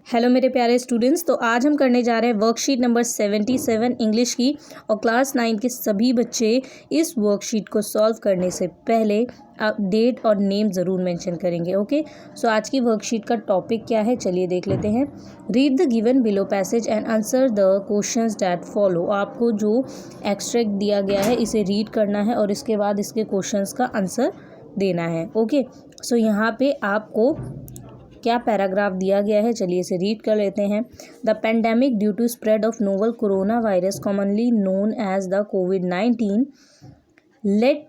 Hello मेरे प्यारे students. तो आज हम करने जा रहे हैं वर्कशीट नंबर 77 इंग्लिश की। और क्लास 9 के सभी बच्चे इस वर्कशीट को सॉल्व करने से पहले आप डेट और नेम ज़रूर मेंशन करेंगे। ओके, सो आज की वर्कशीट का टॉपिक क्या है, चलिए देख लेते हैं। Read the given below passage and answer the questions that follow. आपको जो एक्सट्रैक्ट दिया गया है इसे रीड करना है और इसके बाद इसके क्वेश्चंस का आंसर देना है। ओके, सो यहाँ पे आपको क्या पैराग्राफ दिया गया है, चलिए इसे रीड कर लेते हैं। The pandemic due to spread of novel corona virus commonly known as the कोविड-19 लेड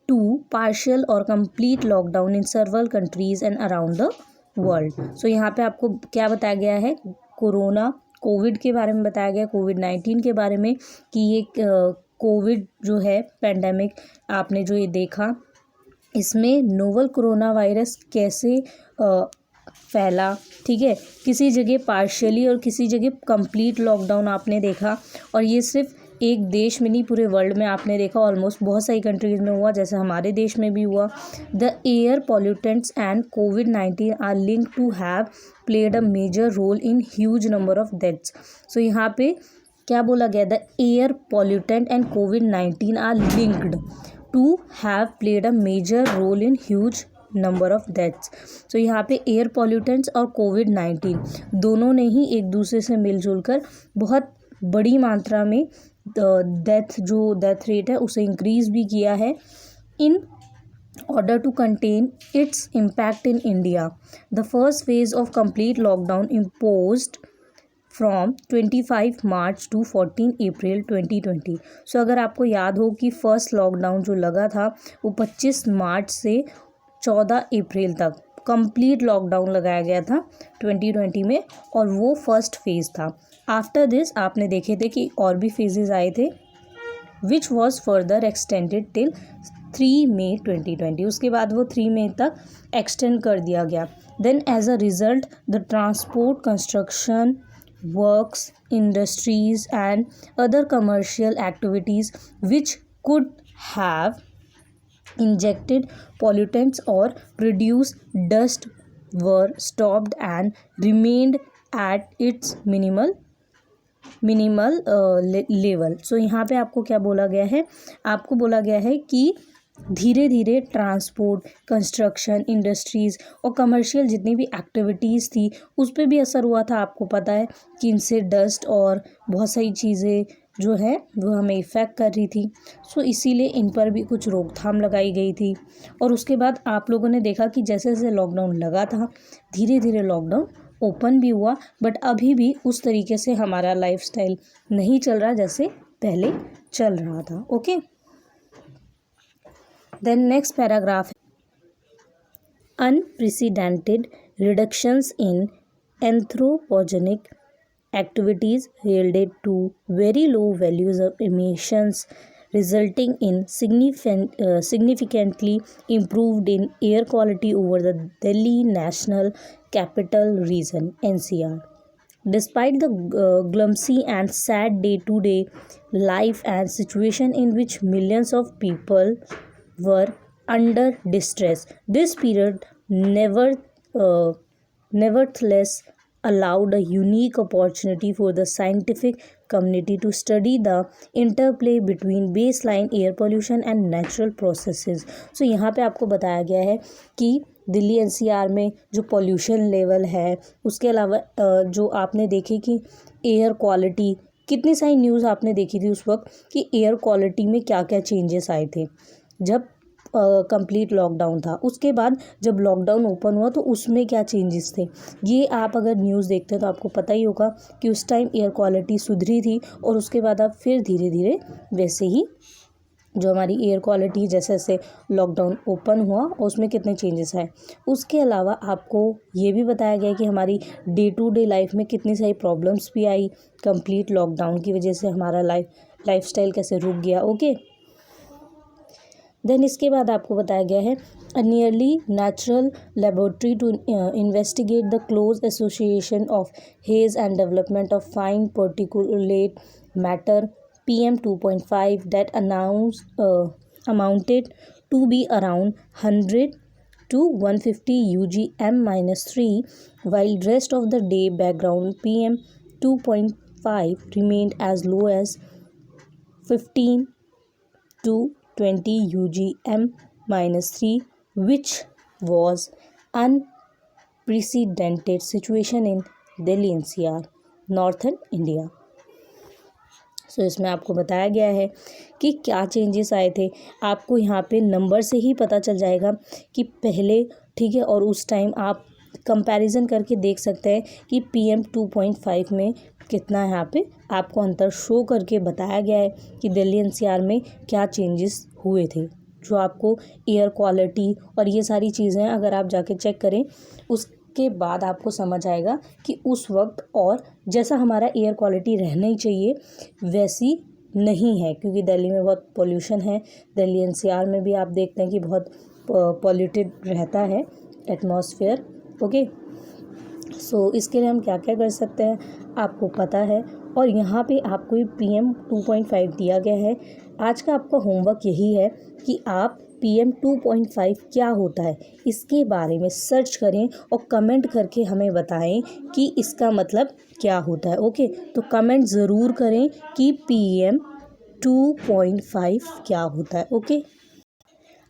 टू पार्शियल और complete lockdown in several countries and around the world. So यहाँ पे आपको क्या बताया गया है, कोविड के बारे में बताया गया, कोविड-19 के बारे में कि ये कोविड जो है पेंडेमिक आपने जो ये देखा, इसमें नोवल कोरोना वायरस कैसे फैला, ठीक है। किसी जगह पार्शियली और किसी जगह कंप्लीट लॉकडाउन आपने देखा, और ये सिर्फ एक देश में नहीं पूरे वर्ल्ड में आपने देखा, ऑलमोस्ट बहुत सारी कंट्रीज़ में हुआ, जैसे हमारे देश में भी हुआ। द एयर पॉल्यूटेंट्स एंड कोविड-19 are link to have played a major role in huge number of deaths. So यहाँ पे क्या बोला गया, द एयर पॉल्यूटेंट एंड कोविड-19 are linked to have played a major role in huge number of deaths. So यहाँ पे air pollutants और कोविड-19 दोनों ने ही एक दूसरे से मिलजुल कर बहुत बड़ी मात्रा में डेथ रेट है उसे इंक्रीज भी किया है। इन order to contain its impact in India, the first phase of complete lockdown imposed from 25 March two 14 अप्रैल 2020। सो अगर आपको याद हो कि फर्स्ट लॉकडाउन जो लगा था वो 25 मार्च से 14 अप्रैल तक कंप्लीट लॉकडाउन लगाया गया था 2020 में, और वो फर्स्ट फेज़ था। आफ्टर दिस आपने देखे थे कि और भी फेजेस आए थे, which was further extended till 3 मई 2020। उसके बाद वो 3 मई तक एक्सटेंड कर दिया गया। Then as a result the transport, construction works, industries and other commercial activities which could have injected pollutants or produced dust were stopped and remained at its minimal level. So यहाँ पे आपको क्या बोला गया है, आपको बोला गया है कि धीरे धीरे ट्रांसपोर्ट, कंस्ट्रक्शन, इंडस्ट्रीज़ और कमर्शियल जितनी भी एक्टिविटीज़ थी उस पर भी असर हुआ था। आपको पता है कि इनसे डस्ट और बहुत सारी चीज़ें जो है वो हमें इफ़ेक्ट कर रही थी। सो इसीलिए इन पर भी कुछ रोकथाम लगाई गई थी। और उसके बाद आप लोगों ने देखा कि जैसे जैसे लॉकडाउन लगा था धीरे धीरे लॉकडाउन ओपन भी हुआ, बट अभी भी उस तरीके से हमारा लाइफस्टाइल नहीं चल रहा जैसे पहले चल रहा था। Okay, then next paragraph, unprecedented reductions in anthropogenic activities yielded to very low values of emissions, resulting in significantly improved in air quality over the Delhi National Capital Region (NCR). Despite the gloomy and sad day-to-day life and situation in which millions of people were under distress, this period nevertheless allowed a unique opportunity for the scientific community to study the interplay between baseline air pollution and natural processes। सो यहाँ पे आपको बताया गया है कि Delhi NCR में जो pollution level है, उसके अलावा जो आपने देखे कि एयर क्वालिटी, कितनी सारी न्यूज़ आपने देखी थी उस वक्त कि एयर क्वालिटी में क्या क्या चेंजेस आए थे जब कंप्लीट लॉकडाउन था। उसके बाद जब लॉकडाउन ओपन हुआ तो उसमें क्या चेंजेस थे, ये आप अगर न्यूज़ देखते हैं तो आपको पता ही होगा कि उस टाइम एयर क्वालिटी सुधरी थी, और उसके बाद अब फिर धीरे धीरे वैसे ही जो हमारी एयर क्वालिटी जैसे जैसे लॉकडाउन ओपन हुआ उसमें कितने चेंजेस आए। उसके अलावा आपको ये भी बताया गया कि हमारी डे टू डे लाइफ में कितनी सारी प्रॉब्लम्स भी आई कंप्लीट लॉकडाउन की वजह से, हमारा लाइफस्टाइल कैसे रुक गया। ओके, देन इसके बाद आपको बताया गया है a nearly natural laboratory to investigate the close association of haze and development of fine particulate matter PM 2.5 that amounted to be around 100 to 150 UGM-3, while rest of the day background PM 2.5 remained as low as 15 to 20 UGM-3, which was unprecedented situation in Delhi NCR, Northern India. सो इसमें आपको बताया गया है कि क्या changes आए थे। आपको यहाँ पे नंबर से ही पता चल जाएगा कि पहले, ठीक है, और उस टाइम आप कंपैरिजन करके देख सकते हैं कि PM 2.5 में कितना यहाँ पे आपको अंतर शो करके बताया गया है कि दिल्ली NCR में क्या चेंजेस हुए थे। जो आपको एयर क्वालिटी और ये सारी चीज़ें अगर आप जाके चेक करें उसके बाद आपको समझ आएगा कि उस वक्त और जैसा हमारा एयर क्वालिटी रहना ही चाहिए वैसी नहीं है, क्योंकि दिल्ली में बहुत पोल्यूशन है। दिल्ली NCR में भी आप देखते हैं कि बहुत पॉल्यूटेड रहता है एटमॉस्फेयर। ओके, सो इसके लिए हम क्या क्या कर सकते हैं आपको पता है, और यहाँ पे आपको PM 2.5 दिया गया है। आज का आपका होमवर्क यही है कि आप PM 2.5 क्या होता है इसके बारे में सर्च करें और कमेंट करके हमें बताएं कि इसका मतलब क्या होता है। ओके, तो कमेंट ज़रूर करें कि PM 2.5 क्या होता है। ओके,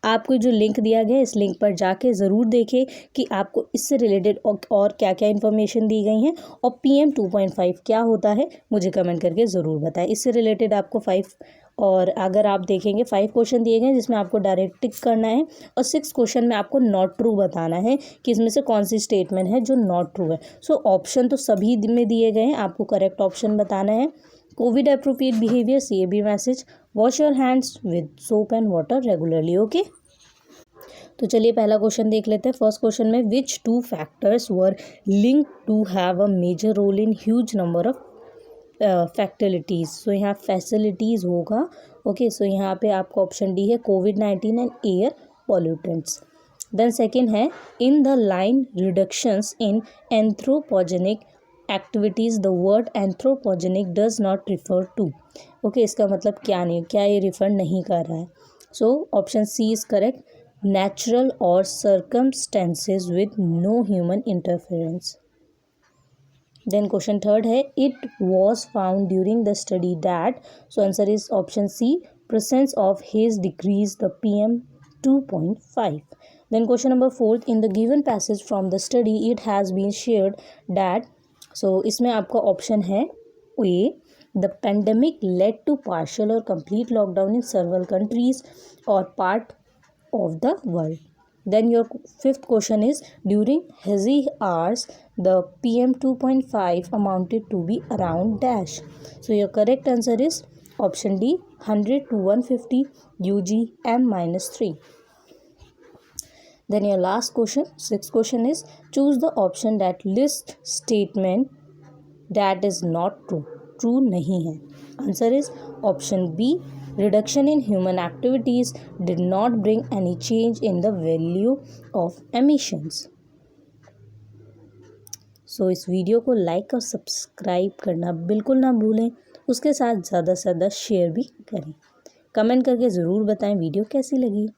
आपको जो लिंक दिया गया है इस लिंक पर जाके ज़रूर देखें कि आपको इससे रिलेटेड और क्या क्या इन्फॉर्मेशन दी गई हैं, और PM 2.5 क्या होता है मुझे कमेंट करके ज़रूर बताएं। इससे रिलेटेड आपको 5, और अगर आप देखेंगे 5 क्वेश्चन दिए गए हैं जिसमें आपको डायरेक्ट टिक करना है, और 6 क्वेश्चन में आपको नॉट ट्रू बताना है कि इसमें से कौन सी स्टेटमेंट है जो नॉट ट्रू है। सो ऑप्शन तो सभी में दिए गए हैं, आपको करेक्ट ऑप्शन बताना है। Covid appropriate behaviour CAB message, wash your hands with soap and water regularly. Okay, तो चलिए पहला क्वेश्चन देख लेते हैं। फर्स्ट क्वेश्चन में which 2 factors were link to have a major role in huge number of fatalities. So यहाँ facilities होगा। Okay, सो यहाँ पे आपका ऑप्शन डी है COVID-19 and air pollutants. Then second है in the line reductions in anthropogenic activities the word anthropogenic does not refer to. Okay, इसका मतलब क्या नहीं, क्या ये रिफर नहीं कर रहा है। So option C is correct, natural or circumstances with no human interference. Then question third है it was found during the study that, so answer is option C, presence of haze decreased the PM 2.5. Then question number fourth, in the given passage from the study it has been shared that, so इसमें आपका option है A, the pandemic led to partial or complete lockdown in several countries or part of the world. Then your fifth question is during hazy hours the PM 2.5 amounted to be around dash. So your correct answer is option D, 100 to 150 UGM-3. Then your last question, sixth question is choose the option that list statement that is not true. True नहीं है. Answer is option B, reduction in human activities did not bring any change in the value of emissions. So इस video को like और subscribe करना बिल्कुल ना भूलें, उसके साथ ज़्यादा से ज़्यादा शेयर भी करें। कमेंट करके ज़रूर बताएं वीडियो कैसी लगी।